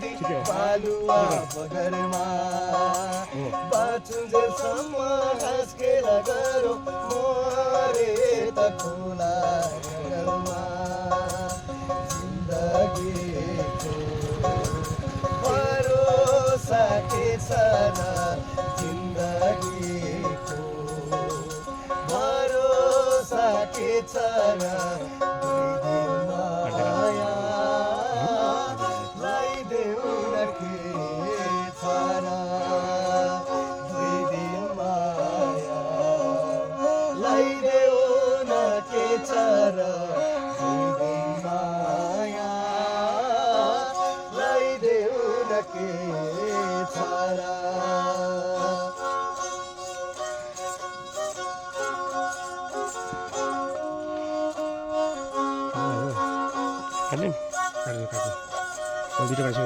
नदी बालुवा बगरमा बाँचुन्जेलसम्म हाँस खेला गरौँ मरे त खोला गरमा जिन्दगीको भरोसा के छ र जिन्दगीको भरोसा के छ र लगाइदेऊ न के छ र दुई दिन माया लगाइदेऊ न के छ र दुई दिन माया लगाइदेऊ न के छ र Kanin? Kanin. Kalau tidak kasih.